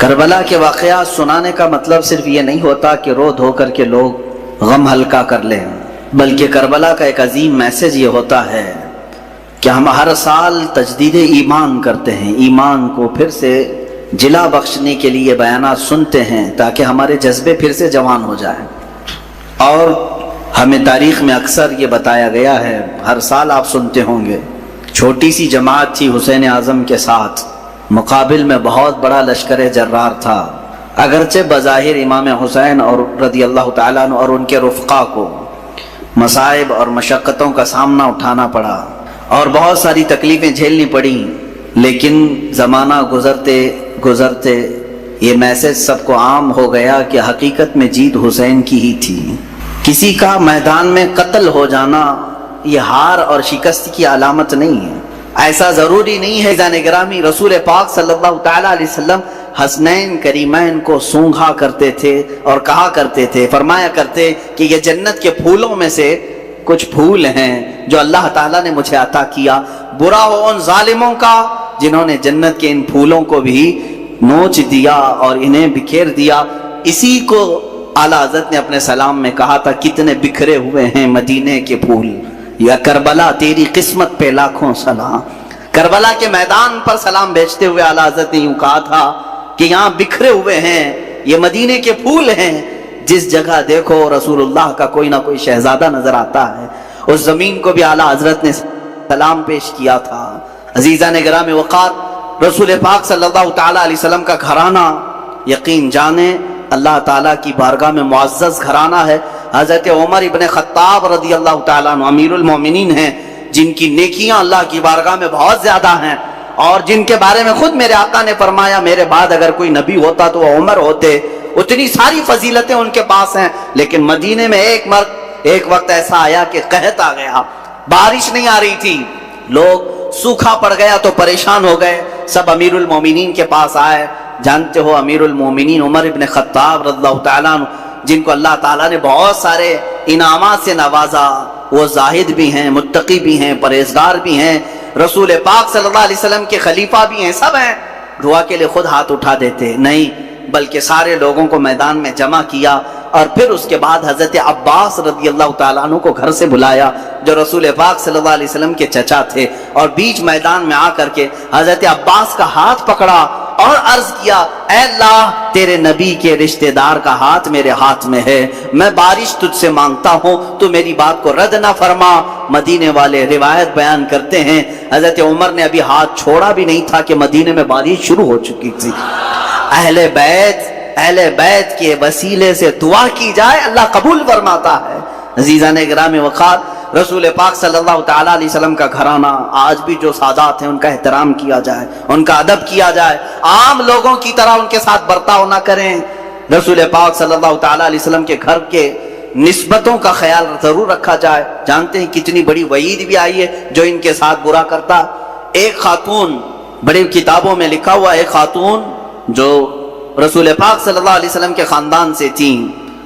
کربلا کے واقعات سنانے کا مطلب صرف یہ نہیں ہوتا کہ رو دھو کر کے لوگ غم ہلکا کر لیں، بلکہ کربلا کا ایک عظیم میسج یہ ہوتا ہے کہ ہم ہر سال تجدید ایمان کرتے ہیں، ایمان کو پھر سے جلا بخشنے کے لیے بیانات سنتے ہیں تاکہ ہمارے جذبے پھر سے جوان ہو جائیں۔ اور ہمیں تاریخ میں اکثر یہ بتایا گیا ہے، ہر سال آپ سنتے ہوں گے، چھوٹی سی جماعت تھی حسین اعظم کے ساتھ، مقابل میں بہت بڑا لشکر جرار تھا۔ اگرچہ بظاہر امام حسین اور رضی اللہ تعالیٰ عنہ اور ان کے رفقا کو مصائب اور مشقتوں کا سامنا اٹھانا پڑا اور بہت ساری تکلیفیں جھیلنی پڑیں، لیکن زمانہ گزرتے گزرتے یہ میسج سب کو عام ہو گیا کہ حقیقت میں جیت حسین کی ہی تھی۔ کسی کا میدان میں قتل ہو جانا یہ ہار اور شکست کی علامت نہیں ہے، ایسا ضروری نہیں ہے۔ عزیزان گرامی، رسول پاک صلی اللہ تعالیٰ علیہ وسلم حسنین کریمین کو سونگھا کرتے تھے اور کہا کرتے تھے، فرمایا کرتے کہ یہ جنت کے پھولوں میں سے کچھ پھول ہیں جو اللہ تعالیٰ نے مجھے عطا کیا، برا ہو ان ظالموں کا جنہوں نے جنت کے ان پھولوں کو بھی نوچ دیا اور انہیں بکھیر دیا۔ اسی کو اعلیٰ حضرت نے اپنے سلام میں کہا تھا، کتنے بکھرے ہوئے ہیں مدینے کے پھول، یا کربلا تیری قسمت پہ لاکھوں سلام۔ کربلا کے میدان پر سلام بھیجتے ہوئے اعلیٰ حضرت نے یوں کہا تھا کہ یہاں بکھرے ہوئے ہیں، یہ مدینے کے پھول ہیں، جس جگہ دیکھو رسول اللہ کا کوئی نہ کوئی شہزادہ نظر آتا ہے۔ اس زمین کو بھی اعلیٰ حضرت نے سلام پیش کیا تھا۔ عزیزان گرامی وقار، رسول پاک صلی اللہ تعالیٰ علیہ وسلم کا گھرانہ یقین جانیں اللہ تعالیٰ کی بارگاہ میں معزز گھرانہ ہے۔ حضرت عمر ابن خطاب رضی اللہ تعالیٰ عنہ امیر المومنین ہیں، جن کی نیکیاں اللہ کی بارگاہ میں بہت زیادہ ہیں اور جن کے بارے میں خود میرے آقا نے فرمایا میرے بعد اگر کوئی نبی ہوتا تو وہ عمر ہوتے، اتنی ساری فضیلتیں ان کے پاس ہیں۔ لیکن مدینے میں ایک وقت ایسا آیا کہ قحط آ گیا، بارش نہیں آ رہی تھی، لوگ سوکھا پڑ گیا تو پریشان ہو گئے، سب امیر المومنین کے پاس آئے۔ جانتے ہو امیر المومنین عمر ابن خطاب رضی اللہ تعالیٰ عنہ، جن کو اللہ تعالیٰ نے بہت سارے انعامات سے نوازا، وہ زاہد بھی ہیں، متقی بھی ہیں، پرہیزگار بھی ہیں، رسول پاک صلی اللہ علیہ وسلم کے خلیفہ بھی ہیں، سب ہیں۔ دعا کے لیے خود ہاتھ اٹھا دیتے نہیں، بلکہ سارے لوگوں کو میدان میں جمع کیا اور پھر اس کے بعد حضرت عباس رضی اللہ تعالیٰ عنہ کو گھر سے بلایا جو رسول پاک صلی اللہ علیہ وسلم کے چچا تھے، اور بیچ میدان میں آ کر کے حضرت عباس کا ہاتھ پکڑا اور عرض کیا، اے اللہ تیرے نبی کے رشتہ دار کا ہاتھ میرے ہاتھ میں ہے، میں بارش تجھ سے مانگتا ہوں، تو میری بات کو رد نہ فرما۔ مدینے والے روایت بیان کرتے ہیں حضرت عمر نے ابھی ہاتھ چھوڑا بھی نہیں تھا کہ مدینے میں بارش شروع ہو چکی تھی۔ اہل بیت کے وسیلے سے دعا کی جائے اللہ قبول فرماتا ہے۔ عزیزان گرامی وقار، رسول پاک صلی اللہ تعالیٰ علیہ وسلم کا گھرانہ آج بھی جو سادات ہیں ان کا احترام کیا جائے، ان کا ادب کیا جائے، عام لوگوں کی طرح ان کے ساتھ برتاؤ نہ کریں۔ رسول پاک صلی اللہ تعالیٰ علیہ وسلم کے گھر کے نسبتوں کا خیال ضرور رکھا جائے۔ جانتے ہیں کتنی بڑی وعید بھی آئی ہے جو ان کے ساتھ برا کرتا۔ ایک خاتون، بڑی کتابوں میں لکھا ہوا ایک خاتون جو رسول پاک صلی اللہ علیہ وسلم کے خاندان سے تھیں،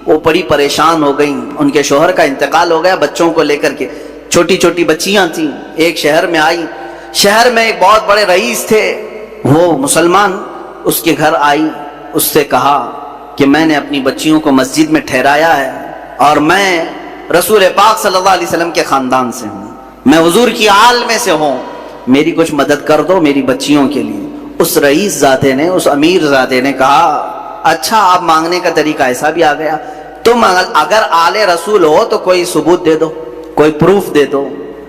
وہ بڑی پریشان ہو گئیں، ان کے شوہر کا انتقال ہو گیا بچوں کو لے کر کے، چھوٹی چھوٹی بچیاں تھیں، ایک شہر میں آئی، شہر میں ایک بہت بڑے رئیس تھے، وہ مسلمان، اس کے گھر آئی، اس سے کہا کہ میں نے اپنی بچیوں کو مسجد میں ٹھہرایا ہے اور میں رسول پاک صلی اللہ علیہ وسلم کے خاندان سے ہوں، میں حضور کی آل میں سے ہوں، میری کچھ مدد کر دو میری بچیوں کے لیے۔ اس رئیس زادے نے، اس امیر زادے نے کہا، اچھا آپ مانگنے کا طریقہ ایسا بھی آ گیا، تم اگر آل رسول ہو تو کوئی ثبوت دے دو، کوئی پروف دے دو،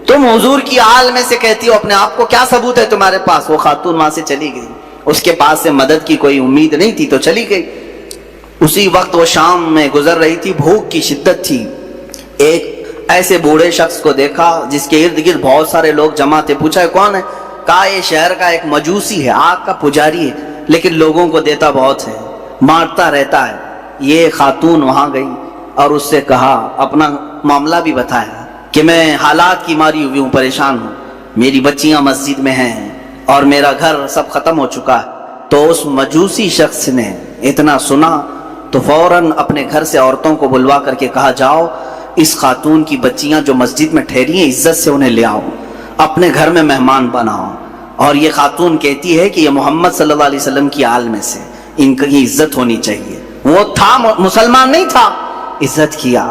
تم حضور کی آل میں سے کہتی ہو، اپنے آپ کو کیا ثبوت ہے تمہارے پاس؟ وہ خاتون وہاں سے چلی گئی، اس کے پاس سے مدد کی کوئی امید نہیں تھی تو چلی گئی۔ اسی وقت وہ شام میں گزر رہی تھی، بھوک کی شدت تھی، ایک ایسے بوڑھے شخص کو دیکھا جس کے ارد گرد بہت سارے لوگ جمع تھے، پوچھا ہے کون ہے؟ کہا یہ شہر کا ایک مجوسی ہے، آگ کا پجاری ہے، لیکن لوگوں کو دیتا بہت ہے، مارتا رہتا ہے۔ یہ خاتون وہاں گئی اور اس سے کہا، اپنا معاملہ بھی بتایا کہ میں حالات کی ماری ہوئی ہوں، پریشان ہوں، میری بچیاں مسجد میں ہیں اور میرا گھر سب ختم ہو چکا ہے۔ تو اس مجوسی شخص نے اتنا سنا تو فوراً اپنے گھر سے عورتوں کو بلوا کر کے کہا، جاؤ اس خاتون کی بچیاں جو مسجد میں ٹھہری ہیں عزت سے انہیں لے آؤ، اپنے گھر میں مہمان بناؤ۔ اور یہ خاتون کہتی ہے کہ یہ محمد صلی اللہ علیہ وسلم کی آل میں سے، ان کی عزت ہونی چاہیے. وہ تھا مسلمان نہیں تھا, عزت کیا,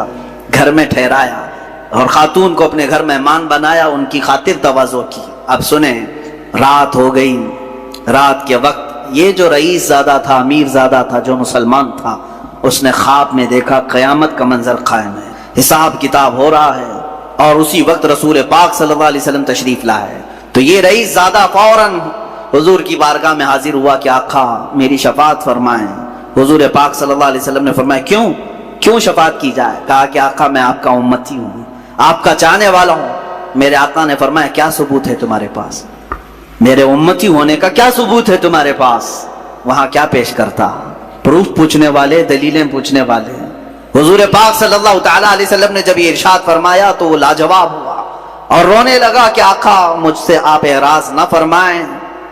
گھر میں ٹھہرایا اور خاتون کو اپنے گھر مہمان بنایا, ان کی خاطر تواضع کی. اب سنیں, رات ہو گئی, رات کے وقت یہ جو رئیس زادہ تھا, امیر زادہ تھا, جو مسلمان تھا, اس نے خواب میں دیکھا قیامت کا منظر قائم ہے, حساب کتاب ہو رہا ہے, اور اسی وقت رسول پاک صلی اللہ علیہ وسلم تشریف لائے ہے. تو یہ رئیس زادہ فوراً حضور کی بارگاہ میں حاضر ہوا کہ آقا میری شفاعت فرمائیں. حضور پاک صلی اللہ علیہ وسلم نے فرمایا کیوں شفاعت کی جائے؟ کہا کہ آقا میں آپ کا امتی ہوں, آپ کا چاہنے والا ہوں. میرے آقا نے فرمایا کیا ثبوت ہے تمہارے پاس؟ میرے امتی ہونے کا کیا ثبوت ہے تمہارے پاس؟ وہاں کیا پیش کرتا؟ پروف پوچھنے والے, دلیلیں پوچھنے والے. حضور پاک صلی اللہ تعالیٰ علیہ وسلم نے جب یہ ارشاد فرمایا تو وہ لاجواب ہوا اور رونے لگا کہ آقا مجھ سے آپ اعراض نہ فرمائیں,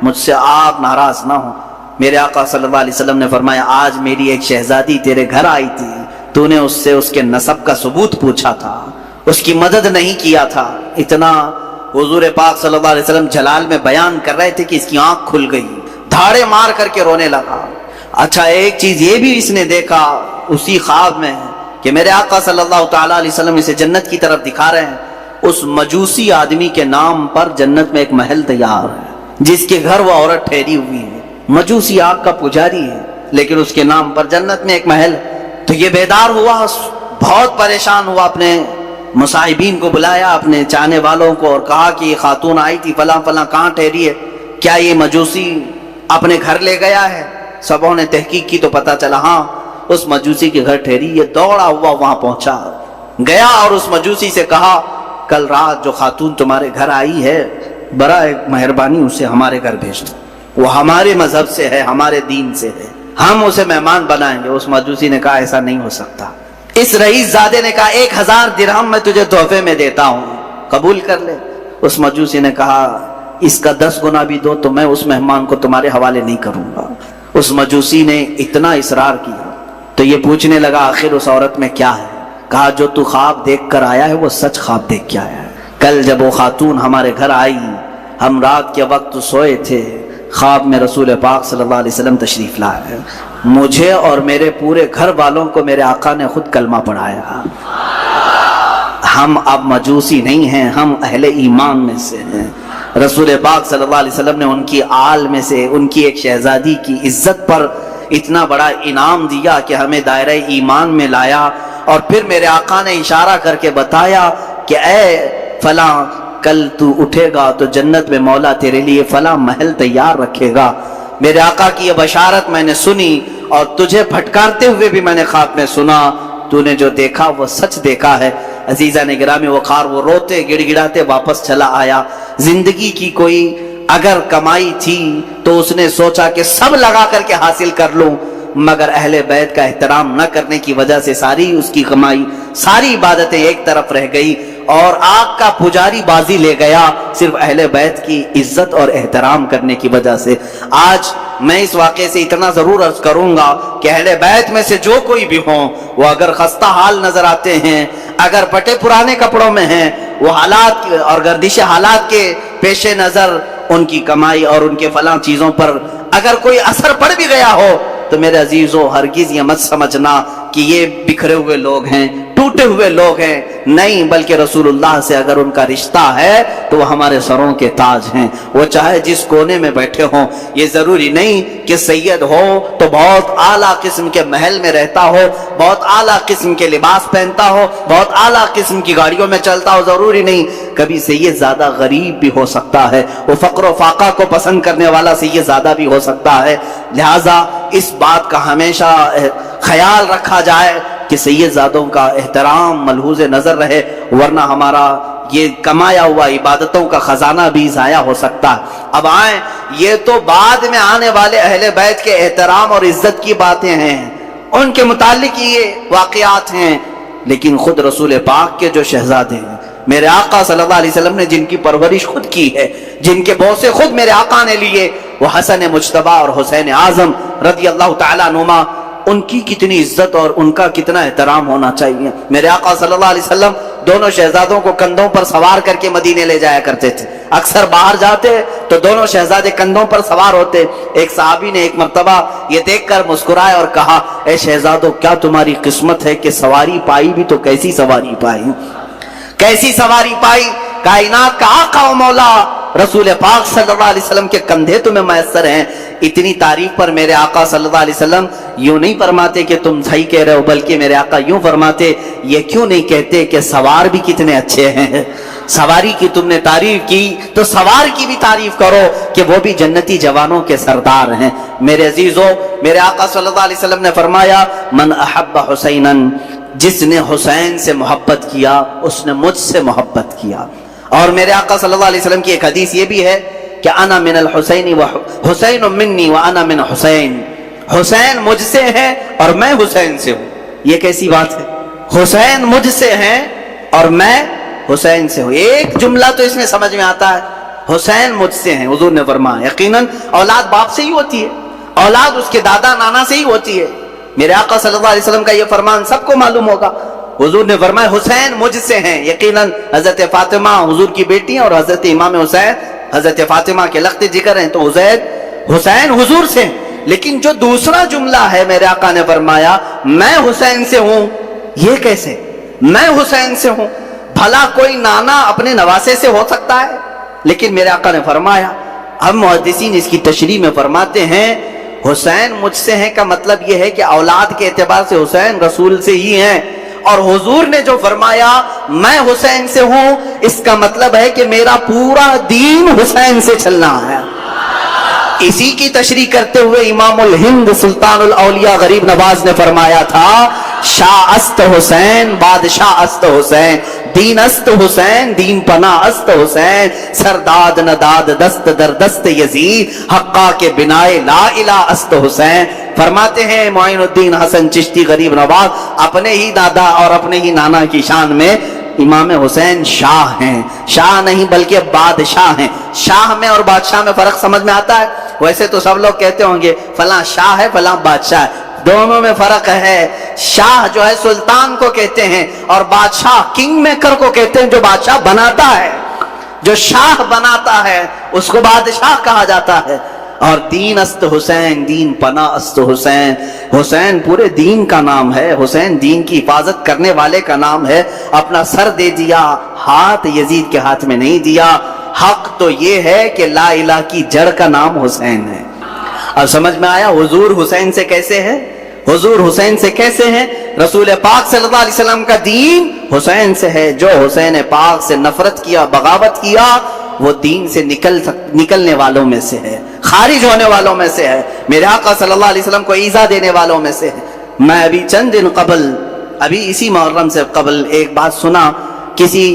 مجھ سے آپ ناراض نہ ہوں. میرے آقا صلی اللہ علیہ وسلم نے فرمایا آج میری ایک شہزادی تیرے گھر آئی تھی, تو نے اس سے اس کے نسب کا ثبوت پوچھا تھا, اس کی مدد نہیں کیا تھا. اتنا حضور پاک صلی اللہ علیہ وسلم جلال میں بیان کر رہے تھے کہ اس کی آنکھ کھل گئی, دھاڑے مار کر کے رونے لگا. اچھا ایک چیز یہ بھی اس نے دیکھا اسی خواب میں کہ میرے آقا صلی اللہ تعالیٰ علیہ وسلم اسے جنت کی طرف دکھا رہے ہیں. اس مجوسی آدمی کے نام پر جنت میں ایک محل تیار ہے, جس کے گھر وہ عورت ٹھہری ہوئی ہے. مجوسی آگ کا پجاری ہے, لیکن اس کے نام پر جنت میں ایک محل. تو یہ بیدار ہوا, بہت پریشان ہوا, اپنے مصاحبین کو بلایا, اپنے چاہنے والوں کو, اور کہا کہ یہ خاتون آئی تھی فلاں فلاں, کہاں ٹھہری ہے؟ کیا یہ مجوسی اپنے گھر لے گیا ہے؟ سبوں نے تحقیق کی تو پتا چلا ہاں اس مجوسی کے گھر ٹھہری. یہ دوڑا ہوا وہاں پہنچا, گیا اور اس مجوسی سے کہا کل رات جو خاتون تمہارے گھر آئی ہے برائے مہربانی اسے ہمارے گھر بھیج دو, وہ ہمارے مذہب سے ہے, ہمارے دین سے ہے, ہم اسے مہمان بنائیں گے. اس مجوسی نے کہا ایسا نہیں ہو سکتا. اس رئیس زادے نے کہا 1000 درہم میں تجھے تحفے میں دیتا ہوں, قبول کر لے. اس مجوسی نے کہا اس کا 10 گنا بھی دو تو میں اس مہمان کو تمہارے حوالے نہیں کروں گا. اس مجوسی نے اتنا اصرار کیا تو یہ پوچھنے لگا آخر اس عورت میں کیا ہے؟ کہا جو تو خواب دیکھ کر آیا ہے وہ سچ خواب دیکھ کے آیا ہے. کل جب وہ خاتون ہمارے گھر آئی, ہم رات کے وقت سوئے تھے, خواب میں رسول پاک صلی اللہ علیہ وسلم تشریف لائے, مجھے اور میرے پورے گھر والوں کو میرے آقا نے خود کلمہ پڑھایا. ہم اب مجوسی نہیں ہیں, ہم اہل ایمان میں سے ہیں. رسول پاک صلی اللہ علیہ وسلم نے ان کی آل میں سے ان کی ایک شہزادی کی عزت پر اتنا بڑا انعام دیا کہ ہمیں دائرہ ایمان میں لایا. اور پھر میرے آقا نے اشارہ کر کے بتایا کہ اے فلاں کل تو اٹھے گا تو جنت میں مولا تیرے لیے فلاں محل تیار رکھے گا. میرے آقا کی یہ بشارت میں نے سنی اور تجھے بھٹکارتے ہوئے بھی میں نے خواب میں سنا. تو نے جو دیکھا وہ سچ دیکھا ہے. عزیزان گرامی وقار, وہ روتے گڑ گڑاتے واپس چلا آیا. زندگی کی کوئی اگر کمائی تھی تو اس نے سوچا کہ سب لگا کر کے حاصل کر لوں, مگر اہل بیت کا احترام نہ کرنے کی وجہ سے ساری اس کی کمائی, ساری عبادتیں ایک طرف رہ گئی اور آگ کا پجاری بازی لے گیا صرف اہل بیت کی عزت اور احترام کرنے کی وجہ سے. آج میں اس واقعے سے اتنا ضرور عرض کروں گا کہ اہل بیت میں سے جو کوئی بھی ہوں, وہ اگر خستہ حال نظر آتے ہیں, اگر پٹے پرانے کپڑوں میں ہیں, وہ حالات اور گردش حالات کے پیش نظر ان کی کمائی اور ان کے فلاں چیزوں پر اگر کوئی اثر پڑ بھی گیا ہو تو میرے عزیزو ہرگز یہ مت سمجھنا کہ یہ بکھرے ہوئے لوگ ہیں, ٹوٹے ہوئے لوگ ہیں. نہیں, بلکہ رسول اللہ سے اگر ان کا رشتہ ہے تو وہ ہمارے سروں کے تاج ہیں. وہ چاہے جس کونے میں بیٹھے ہوں, یہ ضروری نہیں کہ سید ہو تو بہت اعلیٰ قسم کے محل میں رہتا ہو, بہت اعلیٰ قسم کے لباس پہنتا ہو, بہت اعلیٰ قسم کی گاڑیوں میں چلتا ہو. ضروری نہیں, کبھی سید زیادہ غریب بھی ہو سکتا ہے, وہ فقر و فاقہ کو پسند کرنے والا سید زیادہ بھی ہو سکتا ہے. لہٰذا اس بات کا ہمیشہ خیال رکھا جائے کہ سید زادوں کا احترام ملحوظ نظر رہے, ورنہ ہمارا یہ کمایا ہوا عبادتوں کا خزانہ بھی ضائع ہو سکتا ہے. اب آئیں, یہ تو بعد میں آنے والے اہل بیت کے احترام اور عزت کی باتیں ہیں, ان کے متعلق یہ واقعات ہیں, لیکن خود رسول پاک کے جو شہزادے ہیں, میرے آقا صلی اللہ علیہ وسلم نے جن کی پرورش خود کی ہے, جن کے بوسے خود میرے آقا نے لیے, وہ حسن مجتبی اور حسین اعظم رضی اللہ تعالیٰ عنہما, ان کی کتنی عزت اور ان کا کتنا احترام ہونا چاہیے. میرے آقا صلی اللہ علیہ وسلم دونوں شہزادوں کو کندھوں پر سوار کر کے مدینے لے جایا کرتے تھے. اکثر باہر جاتے تو دونوں شہزادے کندھوں پر سوار ہوتے. ایک صحابی نے ایک مرتبہ یہ دیکھ کر مسکرائے اور کہا اے شہزادوں کیا تمہاری قسمت ہے کہ سواری پائی بھی تو کیسی سواری پائی, کیسی سواری پائی. کائنات کا آقا و مولا رسول پاک صلی اللہ علیہ وسلم کے کندھے تمہیں میسر ہیں. اتنی تعریف پر میرے آقا صلی اللہ علیہ وسلم یوں نہیں فرماتے کہ تم صحیح کہہ رہے ہو, بلکہ میرے آقا یوں فرماتے یہ کیوں نہیں کہتے کہ سوار بھی کتنے اچھے ہیں. سواری کی تم نے تعریف کی تو سوار کی بھی تعریف کرو کہ وہ بھی جنتی جوانوں کے سردار ہیں. میرے عزیزو, میرے آقا صلی اللہ علیہ وسلم نے فرمایا من احب حسینا, جس نے حسین سے محبت کیا اس نے مجھ سے محبت کیا. اور میرے آقا صلی اللہ علیہ وسلم کی ایک حدیث یہ بھی ہے کہ انا من الحسین و حسین منی و انا من حسین, حسین مجھ سے ہے اور میں حسین سے ہوں. یہ کیسی بات ہے, حسین مجھ سے ہیں اور میں حسین سے ہوں. ایک جملہ تو اس میں سمجھ میں آتا ہے, حسین مجھ سے ہیں. حضور نے فرمایا یقیناً اولاد باپ سے ہی ہوتی ہے, اولاد اس کے دادا نانا سے ہی ہوتی ہے. میرے آقا صلی اللہ علیہ وسلم کا یہ فرمان سب کو معلوم ہوگا. حضور نے فرمایا حسین مجھ سے ہیں. یقیناً حضرت فاطمہ حضور کی بیٹی ہیں اور حضرت امام حسین حضرت فاطمہ کے لخت جگر ہیں, تو حسین حضور سے ہیں. لیکن جو دوسرا جملہ ہے میرے آقا نے فرمایا میں حسین سے ہوں, یہ کیسے میں حسین سے ہوں؟ بھلا کوئی نانا اپنے نواسے سے ہو سکتا ہے؟ لیکن میرے آقا نے فرمایا, ہم محدثین اس کی تشریح میں فرماتے ہیں حسین مجھ سے ہیں کا مطلب یہ ہے کہ اولاد کے اعتبار سے حسین رسول سے ہی ہیں. اور حضور نے جو فرمایا میں حسین سے ہوں, اس کا مطلب ہے کہ میرا پورا دین حسین سے چلنا ہے. اسی کی تشریح کرتے ہوئے امام الہند سلطان الاولیاء غریب نواز نے فرمایا تھا شاہ است حسین بادشاہ است حسین, دین است حسین دین پناہ است حسین, سرداد نداد دست در دست یزید, حقا کے بنائے لا الہ است حسین. فرماتے ہیں معین الدین حسن چشتی غریب نواز اپنے ہی دادا اور اپنے ہی نانا کی شان میں امام حسین شاہ ہیں. شاہ نہیں بلکہ بادشاہ ہیں. شاہ میں اور بادشاہ میں فرق سمجھ میں آتا ہے؟ ویسے تو سب لوگ کہتے ہوں گے فلاں شاہ ہے فلاں بادشاہ ہے, دونوں میں فرق ہے. شاہ جو ہے سلطان کو کہتے ہیں اور بادشاہ کنگ میکر کو کہتے ہیں جو بادشاہ بناتا ہے. جو شاہ بناتا ہے اس کو بادشاہ کہا جاتا ہے. اور دین است حسین دین پناہ است حسین, حسین پورے دین کا نام ہے. حسین دین کی حفاظت کرنے والے کا نام ہے. اپنا سر دے دیا, ہاتھ یزید کے ہاتھ میں نہیں دیا. حق تو یہ ہے کہ لا الہ کی جڑ کا نام حسین ہے. اب سمجھ میں آیا حضور حسین سے کیسے ہے؟ حضور حسین سے کیسے ہیں؟ رسول پاک صلی اللہ علیہ وسلم کا دین حسین سے ہے. جو حسین پاک سے نفرت کیا, بغاوت کیا, وہ دین سے نکلنے والوں میں سے ہے, خارج ہونے والوں میں سے ہے. میرے آقا صلی اللہ علیہ وسلم کو ایذا دینے والوں میں سے ہے. میں ابھی چند دن قبل, ابھی اسی محرم سے قبل ایک بات سنا, کسی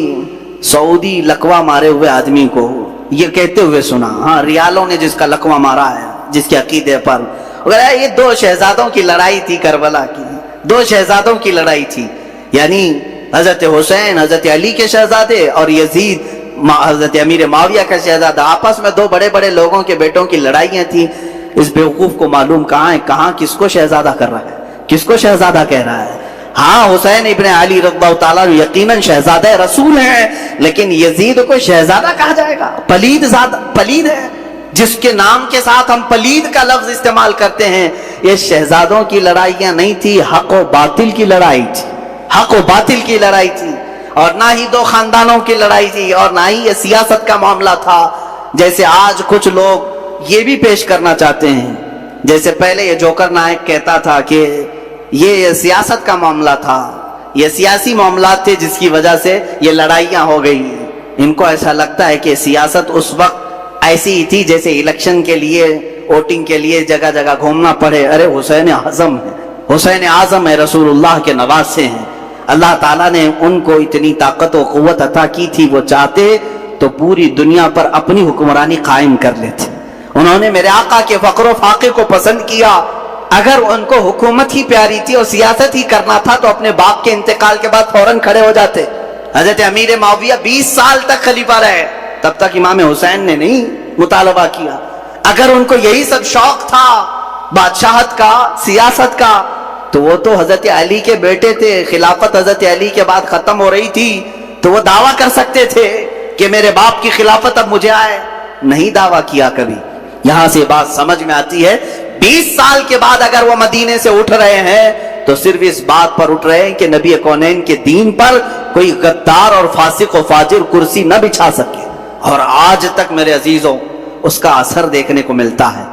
سعودی لقوہ مارے ہوئے آدمی کو یہ کہتے ہوئے سنا, ہاں ریالوں نے جس کا لقوہ مارا ہے جس کے عقیدے پر, یہ 2 شہزادوں کی لڑائی تھی کربلا کی, 2 شہزادوں کی لڑائی تھی. یعنی حضرت حسین حضرت علی کے شہزادے اور یزید حضرت امیر معاویہ کا شہزادہ, آپس میں 2 بڑے بڑے لوگوں کے بیٹوں کی لڑائیاں تھیں. اس بیوقوف کو معلوم کہاں ہے کہاں کس کو شہزادہ کر رہا ہے, کس کو شہزادہ کہہ رہا ہے. ہاں حسین ابن علی رضی اللہ تعالیٰ یقیناً شہزادہ رسول ہیں, لیکن یزید کو شہزادہ کہا جائے گا؟ پلید ہے. جس کے نام کے ساتھ ہم پلید کا لفظ استعمال کرتے ہیں. یہ شہزادوں کی لڑائیاں نہیں تھی, حق و باطل کی لڑائی تھی. حق و باطل کی لڑائی تھی, اور نہ ہی 2 خاندانوں کی لڑائی تھی, اور نہ ہی یہ سیاست کا معاملہ تھا جیسے آج کچھ لوگ یہ بھی پیش کرنا چاہتے ہیں. جیسے پہلے یہ جوکر نائک کہتا تھا کہ یہ سیاست کا معاملہ تھا, یہ سیاسی معاملات تھے جس کی وجہ سے یہ لڑائیاں ہو گئی. ان کو ایسا لگتا ہے کہ سیاست اس وقت ایسی ہی تھی جیسے الیکشن کے لیے, ووٹنگ کے لیے جگہ جگہ گھومنا پڑے. ارے حسین اعظم ہے, حسین اعظم ہے, رسول اللہ کے نواسے ہیں. اللہ تعالیٰ نے ان کو اتنی طاقت و قوت عطا کی تھی, وہ چاہتے تو پوری دنیا پر اپنی حکمرانی قائم کر لیتے. انہوں نے میرے آقا کے فقر و فاقے کو پسند کیا. اگر ان کو حکومت ہی پیاری تھی اور سیاست ہی کرنا تھا تو اپنے باپ کے انتقال کے بعد فوراً کھڑے ہو جاتے. حضرت امیر معاویہ 20 سال تک خلیفہ رہے, تب تک امام حسین نے نہیں مطالبہ کیا. اگر ان کو یہی سب شوق تھا بادشاہت کا, سیاست کا, تو وہ تو حضرت علی کے بیٹے تھے. خلافت حضرت علی کے بعد ختم ہو رہی تھی تو وہ دعویٰ کر سکتے تھے کہ میرے باپ کی خلافت اب مجھے آئے، نہیں دعویٰ کیا کبھی۔ یہاں سے بات سمجھ میں آتی ہے 20 سال کے بعد اگر وہ مدینے سے اٹھ رہے ہیں تو صرف اس بات پر اٹھ رہے ہیں کہ نبی کونین کے دین پر کوئی غدار اور فاسق و فاجر کرسی نہ بچھا سکے، اور آج تک میرے عزیزوں اس کا اثر دیکھنے کو ملتا ہے۔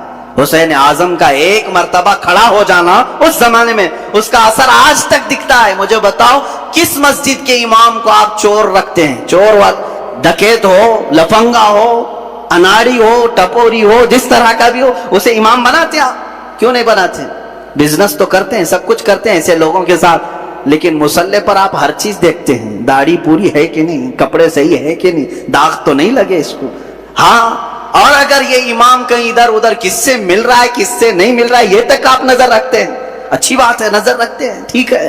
حسین اعظم کا ایک مرتبہ کھڑا ہو جانا اس زمانے میں، اس کا اثر آج تک دکھتا ہے۔ مجھے بتاؤ کس مسجد کے امام کو آپ چور رکھتے ہیں؟ چور ڈکیت ہو، لفنگا ہو، اناڑی ہو، ٹپوری ہو، جس طرح کا بھی ہو، اسے امام بناتے ہیں آپ؟ کیوں نہیں بناتے؟ بزنس تو کرتے ہیں، سب کچھ کرتے ہیں ایسے لوگوں کے ساتھ، لیکن مصلے پر آپ ہر چیز دیکھتے ہیں، داڑھی پوری ہے کہ نہیں، کپڑے صحیح ہے کہ نہیں، داغ تو نہیں لگے اس کو۔ ہاں، اور اگر یہ امام کہیں ادھر ادھر کس سے مل رہا ہے کس سے نہیں مل رہا ہے یہ تک آپ نظر رکھتے ہیں، اچھی بات ہے، نظر رکھتے ہیں، ٹھیک ہے،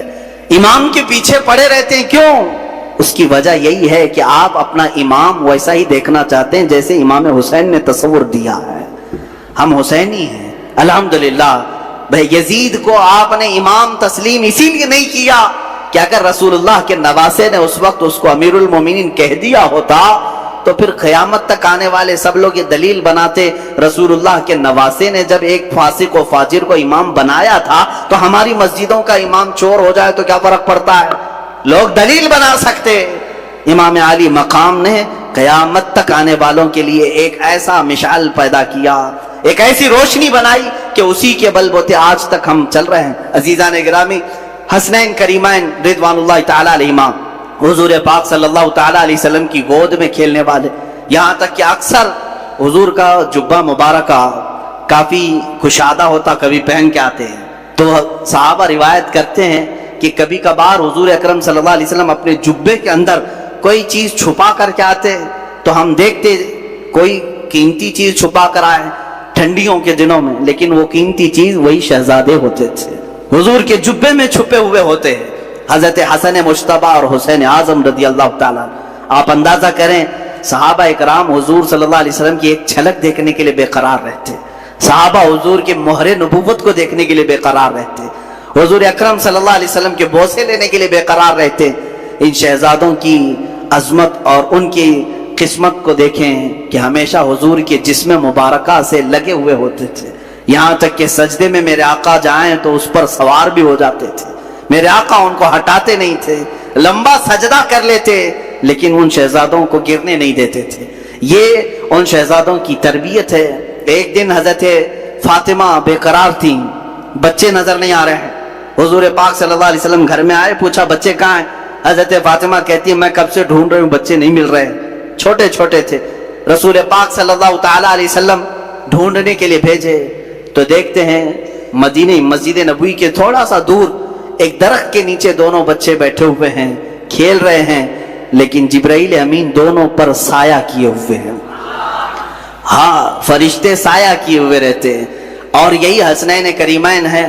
امام کے پیچھے پڑے رہتے ہیں، کیوں؟ اس کی وجہ یہی ہے کہ آپ اپنا امام ویسا ہی دیکھنا چاہتے ہیں جیسے امام حسین نے تصور دیا ہے۔ ہم حسینی ہیں الحمدللہ۔ بھائی یزید کو آپ نے امام تسلیم اسی لیے نہیں کیا کہ اگر رسول اللہ کے نواسے نے اس وقت اس کو امیر المومنین کہہ دیا ہوتا تو پھر قیامت تک آنے والے سب لوگ یہ دلیل بناتے رسول اللہ کے نواسے نے جب ایک فاسق و فاجر کو امام بنایا تھا تو ہماری مسجدوں کا امام چور ہو جائے تو کیا فرق پڑتا ہے؟ لوگ دلیل بنا سکتے۔ امام علی مقام نے قیامت تک آنے والوں کے لیے ایک ایسا مشعل پیدا کیا، ایک ایسی روشنی بنائی کہ اسی کے بل بوتے آج تک ہم چل رہے ہیں۔ عزیزان گرامی، حسنین کریمین رضوان اللہ تعالی علیہما حضور پاک صلی اللہ تعالی علیہ وسلم کی گود میں کھیلنے والے، یہاں تک کہ اکثر حضور کا جبہ مبارکہ کافی کشادہ ہوتا، کبھی پہن کے آتے ہیں، تو صحابہ روایت کرتے ہیں کہ کبھی کبھار حضور اکرم صلی اللہ علیہ وسلم اپنے جبے کے اندر کوئی چیز چھپا کر کے آتے تو ہم دیکھتے کوئی قیمتی چیز چھپا کر آئے ٹھنڈیوں کے دنوں میں، لیکن وہ قیمتی چیز وہی شہزادے ہوتے تھے، حضور کے جبے میں چھپے ہوئے ہوتے ہیں، حضرت حسن مجتبی اور حسین اعظم رضی اللہ تعالیٰ۔ آپ اندازہ کریں صحابہ اکرام حضور صلی اللہ علیہ وسلم کی ایک جھلک دیکھنے کے لیے بے قرار رہتے، صحابہ حضور کے مہر نبوت کو دیکھنے کے لیے بے قرار رہتے، حضور اکرم صلی اللہ علیہ وسلم کے بوسے لینے کے لیے بے قرار رہتے۔ ان شہزادوں کی عظمت اور ان کی قسمت کو دیکھیں کہ ہمیشہ حضور کے جسم مبارکہ سے لگے ہوئے ہوتے تھے، یہاں تک کہ سجدے میں میرے آقا جائیں تو اس پر سوار بھی ہو جاتے تھے، میرے آقا ان کو ہٹاتے نہیں تھے، لمبا سجدہ کر لیتے لیکن ان شہزادوں کو گرنے نہیں دیتے تھے۔ یہ ان شہزادوں کی تربیت ہے۔ ایک دن حضرت فاطمہ بے قرار تھیں، بچے نظر نہیں آ رہے ہیں، حضور پاک صلی اللہ علیہ وسلم گھر میں آئے، پوچھا بچے کہاں ہیں؟ حضرت فاطمہ کہتی ہے میں کب سے ڈھونڈ رہی ہوں، بچے نہیں مل رہے، چھوٹے چھوٹے تھے۔ رسول پاک صلی اللہ تعالی علیہ وسلم ڈھونڈنے کے لیے بھیجے تو دیکھتے ہیں مدینہ مسجد نبوی کے تھوڑا سا دور ایک درخت کے نیچے دونوں بچے بیٹھے ہوئے ہیں، کھیل رہے ہیں، لیکن جبرائیل امین دونوں پر سایہ کیے ہوئے ہیں۔ ہاں، فرشتے سایہ کیے ہوئے رہتے ہیں، اور یہی حسنین کریمین ہیں۔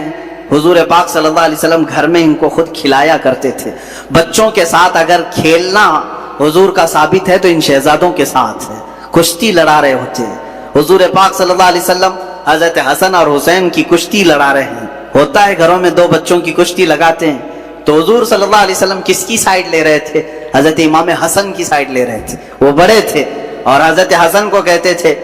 حضور پاک صلی اللہ علیہ وسلم گھر میں ان کو خود کھلایا کرتے تھے۔ بچوں کے ساتھ اگر کھیلنا حضور کا ثابت ہے تو ان شہزادوں کے ساتھ ہے، کشتی لڑا رہے ہوتے ہیں۔ حضور پاک صلی اللہ علیہ وسلم حضرت حسن اور حسین کی کشتی لڑا رہے ہیں۔ ہوتا ہے گھروں میں دو بچوں کی کشتی لگاتے ہیں، تو حضور صلی اللہ علیہ وسلم کس کی سائیڈ لے رہے تھے؟ حضرت امام حسن کی سائیڈ لے رہے تھے، وہ بڑے تھے، اور حضرت حسن کو کہتے تھے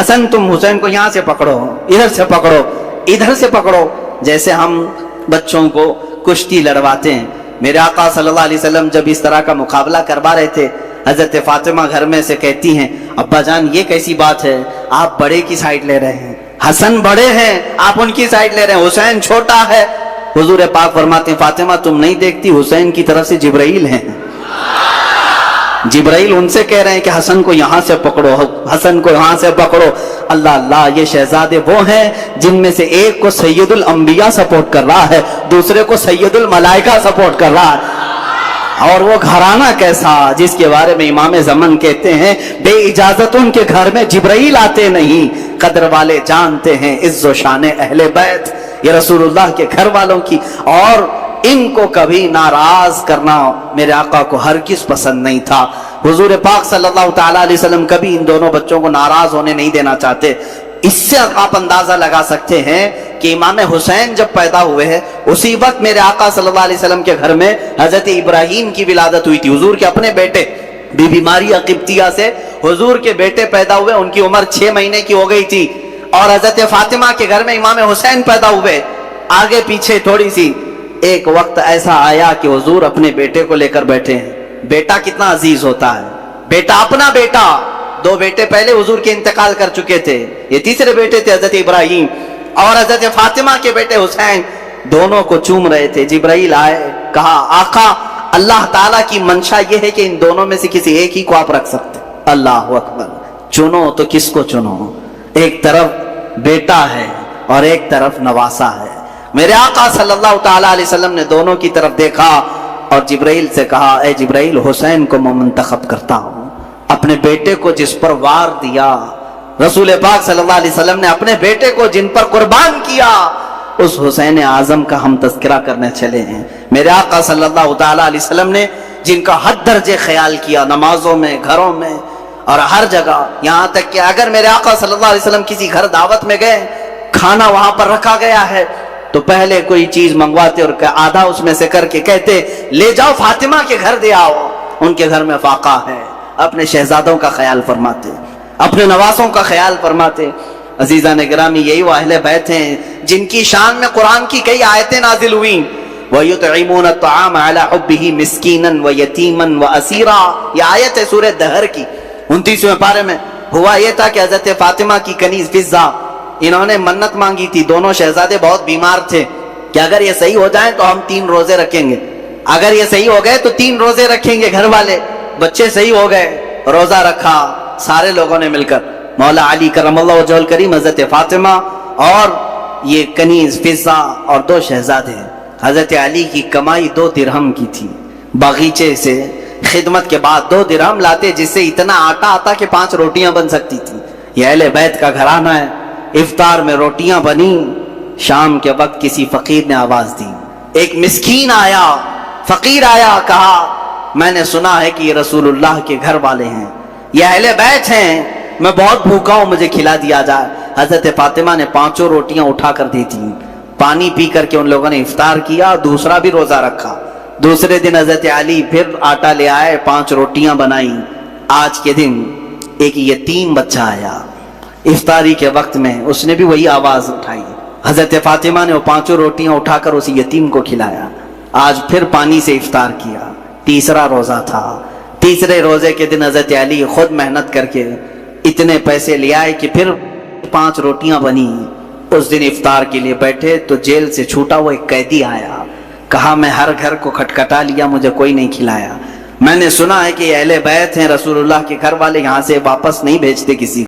حسن تم حسین کو یہاں سے پکڑو، ادھر سے پکڑو، ادھر سے پکڑو، جیسے ہم بچوں کو کشتی لڑواتے ہیں۔ میرے آقا صلی اللہ علیہ وسلم جب اس طرح کا مقابلہ کروا رہے تھے، حضرت فاطمہ گھر میں سے کہتی ہیں ابا جان یہ کیسی بات ہے، آپ بڑے کی سائیڈ لے رہے ہیں، حسن بڑے ہیں آپ ان کی سائیڈ لے رہے ہیں، حسین چھوٹا ہے۔ حضور پاک فرماتے ہیں فاطمہ تم نہیں دیکھتی حسین کی طرف سے جبرائیل ہیں، جبرائیل ان سے کہہ رہے ہیں کہ حسن کو یہاں سے پکڑو، حسن کو یہاں سے پکڑو۔ اللہ اللہ، یہ شہزادے وہ ہیں جن میں سے ایک کو سید الانبیاء سپورٹ کر رہا ہے، دوسرے کو سید الملائکہ سپورٹ کر رہا ہے، اور وہ گھرانہ کیسا جس کے بارے میں امام زمن کہتے ہیں بے اجازت ان کے گھر میں جبرائیل آتے نہیں، قدر والے جانتے ہیں عز و شان اہل بیت، یہ رسول اللہ کے گھر والوں کی، اور ان کو کبھی ناراض کرنا میرے آقا کو ہرگز پسند نہیں تھا۔ حضور پاک صلی اللہ تعالی علیہ وسلم کبھی ان دونوں بچوں کو ناراض ہونے نہیں دینا چاہتے۔ اس سے آپ اندازہ لگا سکتے ہیں کہ امام حسین جب پیدا ہوئے ہیں اسی وقت میرے آقا صلی اللہ علیہ وسلم کے گھر میں حضرت ابراہیم کی ولادت ہوئی تھی، حضور کے اپنے بیٹے، بی بی ماریہ قبطیہ سے حضور کے بیٹے پیدا ہوئے، ان کی عمر 6 مہینے کی ہو گئی تھی، اور حضرت فاطمہ کے گھر میں امام حسین پیدا ہوئے۔ آگے پیچھے تھوڑی سی ایک وقت ایسا آیا کہ حضور اپنے بیٹے کو لے کر بیٹھے ہیں۔ بیٹا کتنا عزیز ہوتا ہے، بیٹا اپنا بیٹا، 2 بیٹے پہلے حضور کے انتقال کر چکے تھے، یہ تیسرے بیٹے تھے حضرت ابراہیم، اور حضرت فاطمہ کے بیٹے حسین دونوں کو چوم رہے تھے۔ جبرائیل آئے، کہا آقا اللہ تعالیٰ کی منشا یہ ہے کہ ان دونوں میں سے کسی ایک ہی کو آپ رکھ سکتے۔ اللہ اکبر، چنو تو کس کو چنو؟ ایک طرف بیٹا ہے اور ایک طرف نواسا ہے۔ میرے آقا صلی اللہ تعالیٰ علیہ وسلم نے دونوں کی طرف دیکھا اور جبرائیل سے کہا، اے جبرائیل، حسین کو میں منتخب کرتا ہوں، اپنے بیٹے کو جس پر وار دیا، رسول پاک صلی اللہ علیہ وسلم نے اپنے بیٹے کو جن پر قربان کیا، اس حسین اعظم کا ہم تذکرہ کرنے چلے ہیں۔ میرے آقا صلی اللہ تعالیٰ علیہ وسلم نے جن کا حد درجے خیال کیا، نمازوں میں، گھروں میں اور ہر جگہ، یہاں تک کہ اگر میرے آقا صلی اللہ علیہ وسلم کسی گھر دعوت میں گئے، کھانا وہاں پر رکھا گیا ہے تو پہلے کوئی چیز منگواتے اور آدھا اس میں سے کر کے کہتے لے جاؤ فاطمہ کے گھر دے آؤ، ان کے گھر میں فاقہ ہے۔ اپنے شہزادوں کا خیال فرماتے، اپنے نواسوں کا خیال فرماتے۔ عزیزان گرامی، یہی وہ اہل بیت ہیں جن کی شان میں قرآن کی کئی آیتیں نازل ہوئیں۔ وَيُطْعِمُونَ الطَّعَامَ عَلَىٰ حُبِّهِ مِسْكِينًا وَيَتِيمًا وَأَسِيرًا، یہ آیت ہے سورہ دہر کی 29ویں پارے میں۔ ہوا یہ تھا کہ حضرت فاطمہ کی کنیز فضہ، انہوں نے منت مانگی تھی، دونوں شہزادے بہت بیمار تھے کہ اگر یہ صحیح ہو جائیں تو ہم 3 روزے رکھیں گے، اگر یہ صحیح ہو گئے تو 3 روزے رکھیں گے۔ گھر والے بچے صحیح ہو گئے، روزہ رکھا سارے لوگوں نے مل کر، مولا علی کرم اللہ وجہہ الکریم، حضرت فاطمہ اور یہ کنیز فضہ اور 2 شہزادے۔ حضرت علی کی کمائی 2 درہم کی تھی، باغیچے سے خدمت کے بعد 2 درہم لاتے جس سے اتنا آٹا آتا کہ 5 روٹیاں بن سکتی تھی۔ یہ اہل بیت کا گھرانہ ہے۔ افطار میں روٹیاں بنی، شام کے وقت کسی فقیر نے آواز دی، ایک مسکین آیا، فقیر آیا، کہا میں نے سنا ہے کہ یہ رسول اللہ کے گھر والے ہیں، یہ اہل بیت ہیں، میں بہت بھوکا ہوں، مجھے کھلا دیا جائے۔ حضرت فاطمہ نے 5 روٹیاں اٹھا کر دی تھی، پانی پی کر کے ان لوگوں نے افطار کیا، دوسرا بھی روزہ رکھا۔ دوسرے دن حضرت علی پھر آٹا لے آئے، 5 روٹیاں بنائیں۔ آج کے دن ایک یتیم بچہ آیا، افطاری کے وقت میں اس نے بھی وہی آواز اٹھائی، حضرت فاطمہ نے وہ 5 روٹیاں اٹھا کر اسی یتیم کو کھلایا۔ آج پھر پانی سے افطار کیا، تیسرا روزہ تھا۔ تیسرے روزے کے دن حضرت علی خود محنت کر کے اتنے پیسے لے آئے کہ پھر 5 روٹیاں بنی۔ اس دن افطار کے لیے بیٹھے تو جیل سے چھوٹا ہوا ایک قیدی آیا، کہا میں ہر گھر کو کھٹکھٹا لیا، مجھے کوئی نہیں کھلایا، میں نے سنا ہے کہ یہ اہل بیت ہیں، رسول اللہ کے گھر والے، یہاں سے واپس نہیں بھیجتے کسی